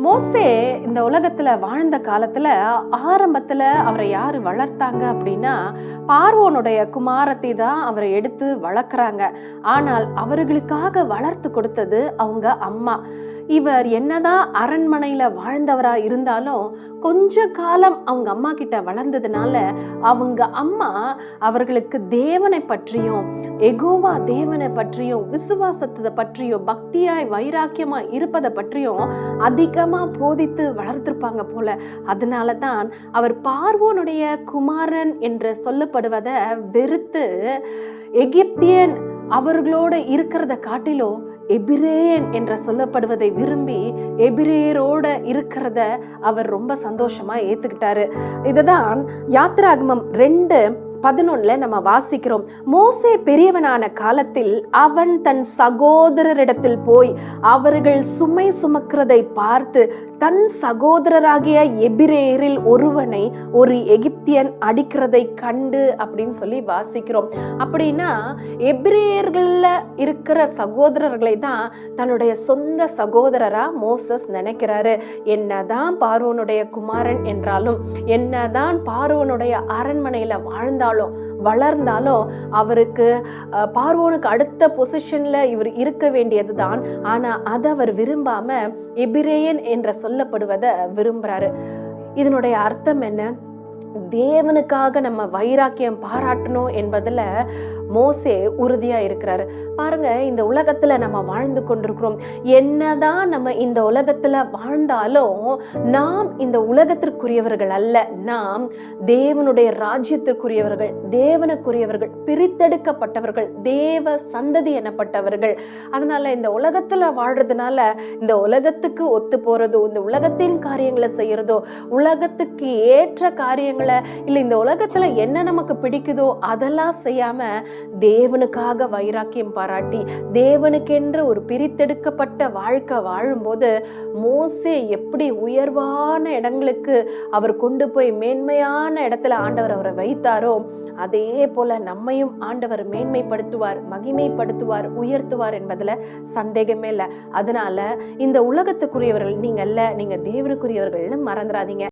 மோசே இந்த உலகத்துல வாழ்ந்த காலத்துல ஆரம்பத்துல அவரை யாரு வளர்த்தாங்க அப்படின்னா, பார்வோனுடைய குமாரத்தை தான் அவரை எடுத்து வளர்க்குறாங்க. ஆனால் அவர்களுக்காக வளர்த்து கொடுத்தது அவங்க அம்மா. இவர் என்னதான் அரண்மனையில வாழ்ந்தவரா இருந்தாலும் கொஞ்ச காலம் அவங்க அம்மா கிட்ட வளர்ந்ததுனால அவங்க அம்மா அவர்களுக்கு தேவனை பற்றியும், எகோவா தேவனை பற்றியும், விசுவாசத்தை பற்றியும், பக்தியாய் வைராக்கியமா இருப்பதை பற்றியும் அதிகமா போதித்து வளர்த்திருப்பாங்க போல. அதனாலதான் அவர் பார்வோனுடைய குமாரன் என்று சொல்லப்படுவதை வெறுத்து எகிப்தியன் அவர்களோட இருக்கிறத காட்டிலும் எபிரேயன் என்ற சொல்லப்படுவதை விரும்பி எபிரேயரோட இருக்கிறத அவர் ரொம்ப சந்தோஷமா ஏத்துக்கிட்டாரு. இதுதான் யாத்திராகமம் 2:11 நம்ம வாசிக்கிறோம். மோசே பெரியவனான காலத்தில் அவன் தன் சகோதரரிடத்தில் போய் அவர்கள் சுமை சுமக்கிறதை பார்த்து தன் சகோதரராகிய எபிரேயரில் ஒருவனை ஒரு எகிப்தியன் அடிக்கிறதை கண்டு அப்படின்னு சொல்லி வாசிக்கிறோம். அப்படின்னா எபிரேயர்கள்ல இருக்கிற சகோதரர்களை தான் தன்னுடைய சொந்த சகோதரரா மோசஸ் நினைக்கிறாரு. என்னதான் பார்வோனுடைய குமாரன் என்றாலும், என்னதான் பார்வோனுடைய அரண்மனையில வளர்ந்தாலும் அவருக்கு பார்வோனுக்கு அடுத்த பொசிஷன்ல இவர் இருக்க வேண்டியதுதான். ஆனா அதை அவர் விரும்பாம எபிரேயன் என்ற சொல்லப்படுவதை விரும்புறாரு. இதனுடைய அர்த்தம் என்ன? தேவனுக்காக நம்ம வைராக்கியம் பாராட்டணும் என்பதுல மோசே உறுதியா இருக்கிறாரு. பாருங்க, இந்த உலகத்துல நம்ம வாழ்ந்து கொண்டிருக்கிறோம். என்னதான் நம்ம இந்த உலகத்துல வாழ்ந்தாலும் நாம் இந்த உலகத்திற்குரியவர்கள் அல்ல. நாம் தேவனுடைய ராஜ்யத்திற்குரியவர்கள், தேவனுக்குரியவர்கள், பிரித்தெடுக்கப்பட்டவர்கள், தேவ சந்ததி எனப்பட்டவர்கள். அதனால இந்த உலகத்துல வாழ்றதுனால இந்த உலகத்துக்கு ஒத்து போறதோ, இந்த உலகத்தின் காரியங்களை செய்யறதோ, உலகத்துக்கு ஏற்ற காரியங்களை இல்ல இந்த உலகத்துல என்ன நமக்கு பிடிக்குதோ அதெல்லாம் செய்யாம தேவனுக்காக வைராக்கியம் பாராட்டி தேவனுக்கென்று ஒரு பிரித்தெடுக்கப்பட்ட வாழ்க்கை வாழும்போது மோசே எப்படி உயர்வான இடங்களுக்கு அவர் கொண்டு போய் மேன்மையான இடத்துல ஆண்டவர் அவரை வைத்தாரோ, அதே போல நம்மையும் ஆண்டவர் மேன்மைப்படுத்துவார், மகிமைப்படுத்துவார், உயர்த்துவார் என்பதுல சந்தேகமே இல்லை. அதனால இந்த உலகத்துக்குரியவர்கள் நீங்க அல்ல, நீங்க தேவனுக்குரியவர்கள்னு மறந்துடாதீங்க.